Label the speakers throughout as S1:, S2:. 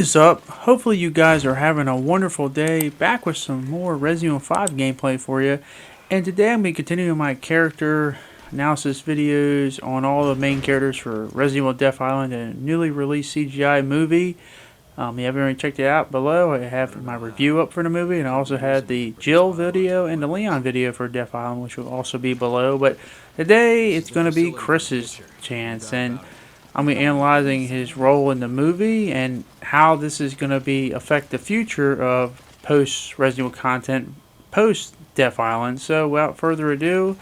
S1: is up? Hopefully you guys are having a wonderful day. Back with some more Resident Evil 5 gameplay for you. And today I'm going to be continuing my character analysis videos on all the main characters for Resident Evil Death Island, a newly released CGI movie. You haven't already checked it out below. I have my review up for the movie, and I also had the Jill video and the Leon video for Death Island, which will also be below. But today it's going to be Chris's chance, and I'm going to be analyzing his role in the movie and how this is going to be affect the future of post Resident Evil content, post Death Island. So without further ado,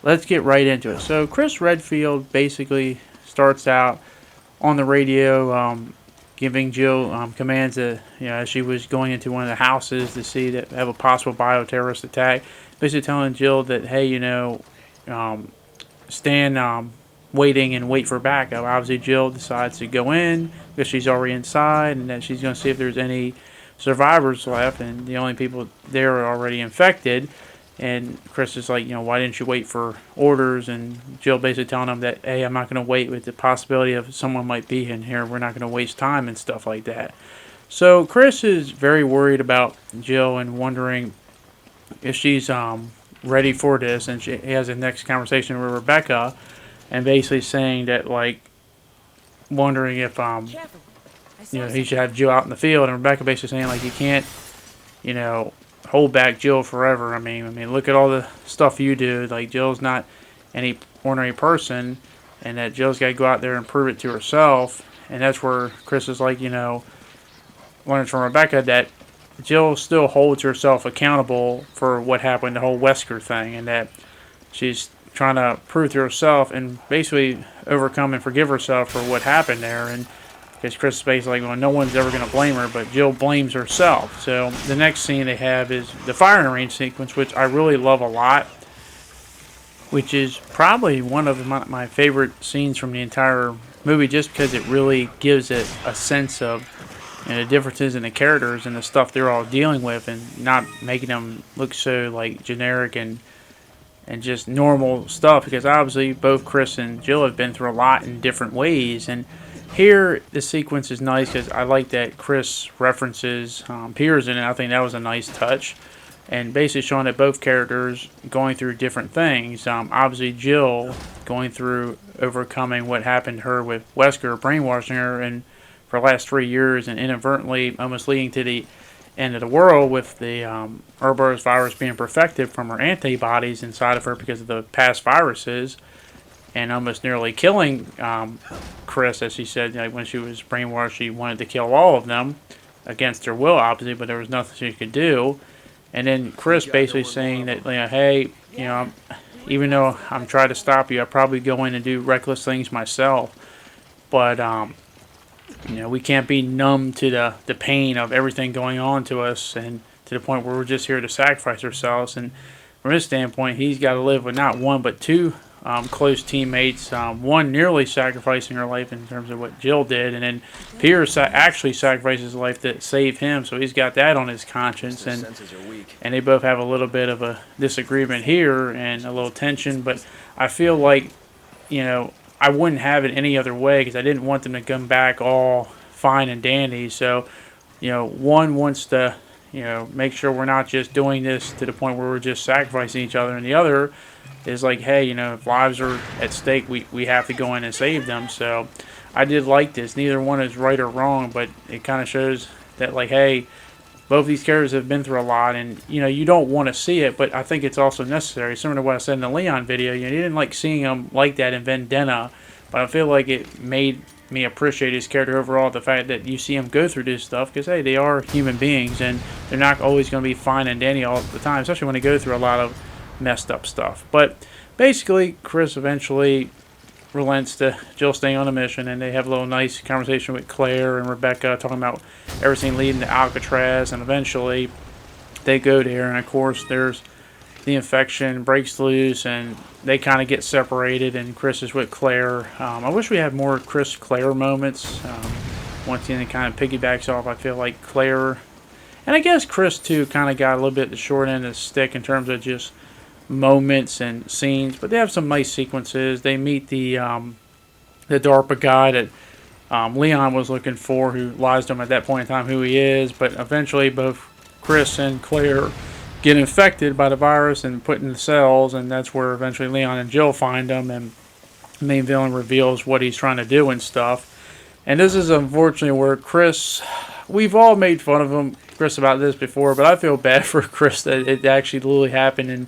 S1: let's get right into it. So Chris Redfield basically starts out on the radio, giving Jill commands as she was going into one of the houses to see that have a possible bioterrorist attack. Basically telling Jill that, hey, stand waiting and wait for backup. Obviously, Jill decides to go in because she's already inside, and that she's going to see if there's any survivors left, and the only people there are already infected. And Chris is like, why didn't you wait for orders? And Jill basically telling him that, hey, I'm not going to wait with the possibility of someone might be in here. We're not going to waste time and stuff like that. So Chris is very worried about Jill and wondering if she's ready for this. And he has a next conversation with Rebecca, and basically saying that, like, wondering if he should have Jill out in the field. And Rebecca basically saying, like, you can't, hold back Jill forever. I mean, look at all the stuff you do. Like, Jill's not any ordinary person, and that Jill's got to go out there and prove it to herself. And that's where Chris is like, learns from Rebecca that Jill still holds herself accountable for what happened, the whole Wesker thing, and that she's trying to prove to herself and basically overcome and forgive herself for what happened there. And because Chris is basically like, well, no one's ever going to blame her, but Jill blames herself. So the next scene they have is the firing range sequence, which I really love a lot, which is probably one of my favorite scenes from the entire movie, just because it really gives it a sense of the differences in the characters and the stuff they're all dealing with, and not making them look so like generic and just normal stuff, because obviously both Chris and Jill have been through a lot in different ways. And here the sequence is nice because I like that Chris references Piers in it. I think that was a nice touch, and basically showing that both characters going through different things. Obviously Jill going through overcoming what happened to her with Wesker brainwashing her and for the last 3 years, and inadvertently almost leading to the end of the world with the Ouroboros virus being perfected from her antibodies inside of her because of the past viruses, and almost nearly killing Chris, as she said, when she was brainwashed, she wanted to kill all of them against her will, obviously, but there was nothing she could do. And then Chris basically saying that, hey, even though I'm trying to stop you, I probably go in and do reckless things myself, but we can't be numb to the pain of everything going on to us, and to the point where we're just here to sacrifice ourselves. And from his standpoint, he's got to live with not one but two close teammates, one nearly sacrificing her life in terms of what Jill did, and then Pierce actually sacrificed his life to save him, so he's got that on his conscience. And they both have a little bit of a disagreement here and a little tension, but I feel like, I wouldn't have it any other way, because I didn't want them to come back all fine and dandy. So, one wants to, make sure we're not just doing this to the point where we're just sacrificing each other, and the other is like, hey, if lives are at stake, we have to go in and save them. So I did like this. Neither one is right or wrong, but it kind of shows that, like, hey, both these characters have been through a lot, and you don't want to see it, but I think it's also necessary. Similar to what I said in the Leon video, you didn't like seeing him like that in Vendetta, but I feel like it made me appreciate his character overall. The fact that you see him go through this stuff, because hey, they are human beings, and they're not always going to be fine and dandy all the time, especially when they go through a lot of messed up stuff. But basically, Chris eventually relents to Jill staying on a mission, and they have a little nice conversation with Claire and Rebecca, talking about everything leading to Alcatraz, and eventually they go there, and of course there's the infection breaks loose, and they kind of get separated, and Chris is with Claire. I wish we had more Chris-Claire moments. Once again, it kind of piggybacks off, I feel like Claire, and I guess Chris too, kind of got a little bit the short end of the stick in terms of just moments and scenes, but they have some nice sequences. They meet the DARPA guy that Leon was looking for, who lies to him at that point in time who he is. But eventually both Chris and Claire get infected by the virus and put in the cells, and that's where eventually Leon and Jill find him, and the main villain reveals what he's trying to do and stuff. And this is unfortunately where Chris, we've all made fun of him, Chris, about this before, but I feel bad for Chris that it actually literally happened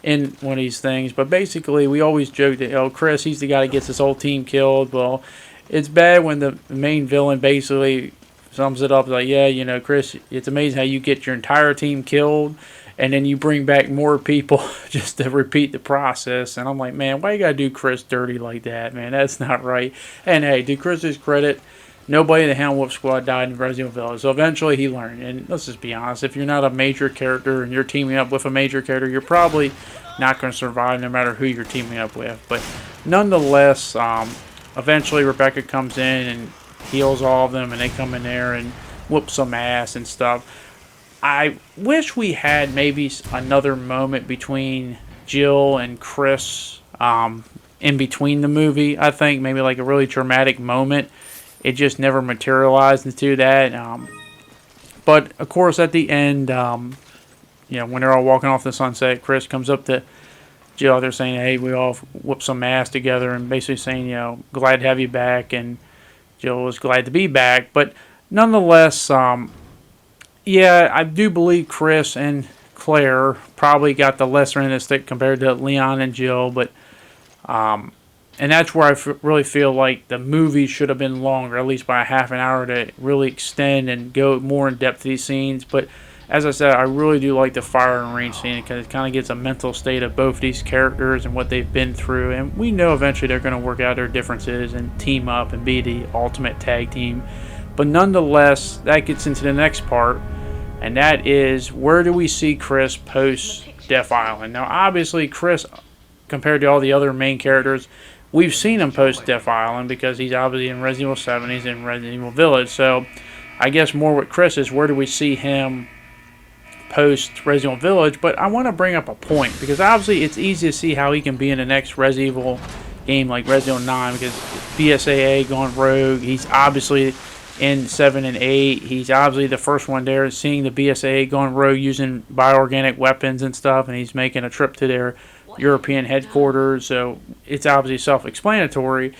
S1: in one of these things. But basically, we always joke that, Chris, he's the guy that gets his whole team killed. Well, it's bad when the main villain basically sums it up like, yeah, Chris, it's amazing how you get your entire team killed, and then you bring back more people just to repeat the process. And I'm like, man, why you gotta do Chris dirty like that, man? That's not right. And hey, to Chris's credit, nobody in the Hound Wolf Squad died in Resident Evil Village. So eventually he learned. And let's just be honest, if you're not a major character and you're teaming up with a major character, you're probably not going to survive no matter who you're teaming up with. But nonetheless, eventually Rebecca comes in and heals all of them, and they come in there and whoop some ass and stuff. I wish we had maybe another moment between Jill and Chris in between the movie. I think maybe like a really dramatic moment. It just never materialized into that. But, of course, at the end, when they're all walking off the sunset, Chris comes up to Jill. They're saying, hey, we all whooped some ass together, and basically saying, glad to have you back. And Jill was glad to be back. But nonetheless, I do believe Chris and Claire probably got the lesser end of the stick compared to Leon and Jill. But and that's where I really feel like the movie should have been longer, at least by a half an hour, to really extend and go more in depth to these scenes. But as I said, I really do like the fire and rain scene because it kind of gets a mental state of both these characters and what they've been through. And we know eventually they're going to work out their differences and team up and be the ultimate tag team. But nonetheless, that gets into the next part, and that is, where do we see Chris post Death Island? Now, obviously, Chris, compared to all the other main characters, we've seen him post Death Island because he's obviously in Resident Evil 7, he's in Resident Evil Village. So I guess more with Chris is, where do we see him post Resident Evil Village? But I want to bring up a point, because obviously it's easy to see how he can be in the next Resident Evil game like Resident Evil 9, because BSAA gone rogue. He's obviously in 7 and 8. He's obviously the first one there, seeing the BSAA going rogue using bioorganic weapons and stuff, and he's making a trip to their European headquarters, so it's obviously self-explanatory.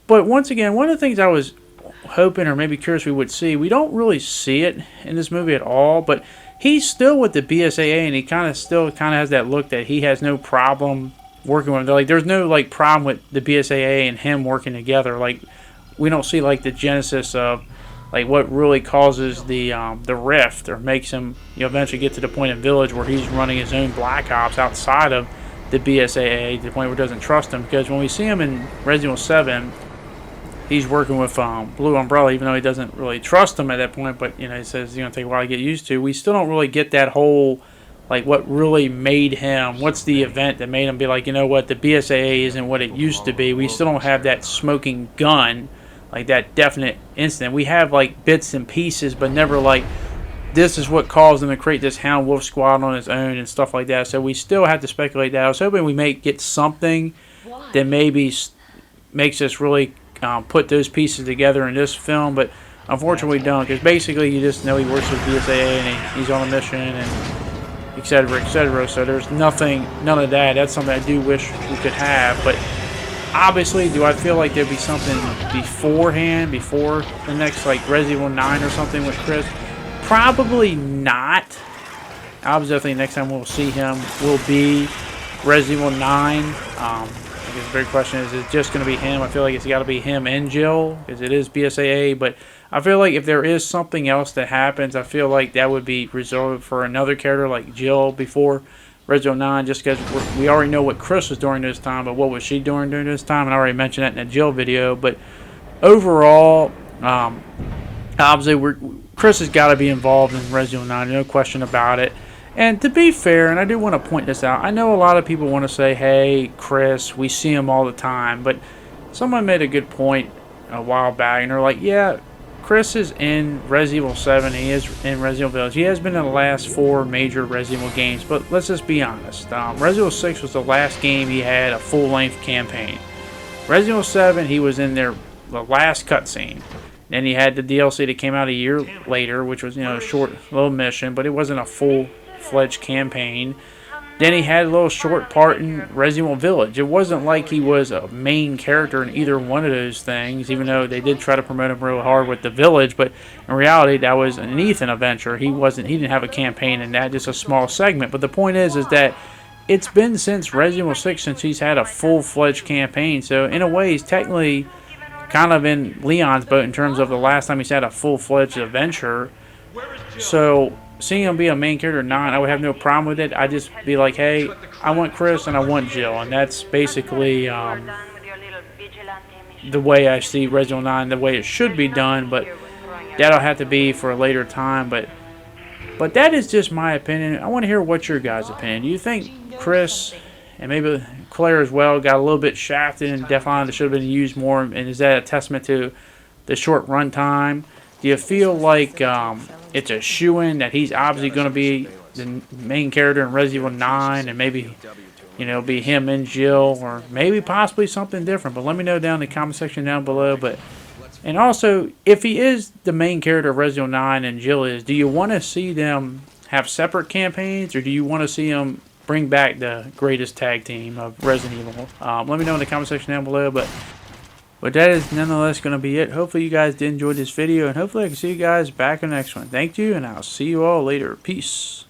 S1: But once again, one of the things I was hoping, or maybe curious we would see, we don't really see it in this movie at all, but he's still with the BSAA, and he still has that look that he has no problem working with them. Like, there's no problem with the BSAA and him working together. Like, we don't see the genesis of what really causes the rift, or makes him eventually get to the point in Village where he's running his own Black Ops outside of the BSAA, to the point where he doesn't trust him. Because when we see him in Resident Evil 7, he's working with Blue Umbrella, even though he doesn't really trust him at that point. But he says it's going to take a while to get used to. We still don't really get that whole what really made him. What's the event that made him be like, what, the BSAA isn't what it used to be. We still don't have that smoking gun, that definite incident. We have bits and pieces, but never this is what caused him to create this Hound Wolf Squad on his own and stuff like that. So we still have to speculate that. I was hoping we may get something that maybe makes us really put those pieces together in this film, but unfortunately we don't, because basically you just know he works with BSAA and he's on a mission and etc., etc. So there's none of that. That's something I do wish we could have. But obviously, do I feel like there'd be something beforehand, before the next Resident Evil 9 or something with Chris? Probably not. Obviously, I think next time we'll see him will be Resident Evil 9. I guess the big question is it just going to be him? I feel like it's got to be him and Jill, because it is BSAA. But I feel like if there is something else that happens, I feel like that would be reserved for another character like Jill before Resident Evil 9, just because we already know what Chris was doing this time, but what was she doing during this time? And I already mentioned that in the Jill video. But overall, obviously, Chris has got to be involved in Resident Evil 9, no question about it. And to be fair, and I do want to point this out, I know a lot of people want to say, hey, Chris, we see him all the time. But someone made a good point a while back, and they're like, yeah, Chris is in Resident Evil 7, he is in Resident Evil Village. He has been in the last 4 major Resident Evil games, but let's just be honest. Resident Evil 6 was the last game he had a full-length campaign. Resident Evil 7, he was in there the last cutscene. Then he had the DLC that came out a year later, which was, a short little mission, but it wasn't a full-fledged campaign. Then he had a little short part in Resident Evil Village. It wasn't like he was a main character in either one of those things, even though they did try to promote him real hard with the Village. But in reality, that was an Ethan adventure. He didn't have a campaign in that, just a small segment. But the point is that it's been since Resident Evil 6 since he's had a full-fledged campaign. So in a way, he's technically kind of in Leon's boat in terms of the last time he's had a full-fledged adventure. So seeing him be a main character 9, I would have no problem with it. I'd just be like, hey, I want Chris and I want Jill. And that's basically the way I see Resident Evil 9, the way it should be done. But that'll have to be for a later time. But that is just my opinion. I want to hear what your guys' opinion. Do you think Chris and maybe Claire as well got a little bit shafted and definitely should have been used more? And is that a testament to the short run time? Do you feel like it's a shoo-in that he's obviously going to be the main character in Resident Evil 9 and maybe, be him and Jill or maybe possibly something different? But let me know down in the comment section down below. And also, if he is the main character of Resident Evil 9 and Jill is, do you want to see them have separate campaigns or do you want to see them bring back the greatest tag team of Resident Evil? Let me know in the comment section down below. But that is nonetheless going to be it. Hopefully you guys did enjoy this video, and hopefully I can see you guys back in the next one. Thank you, and I'll see you all later. Peace.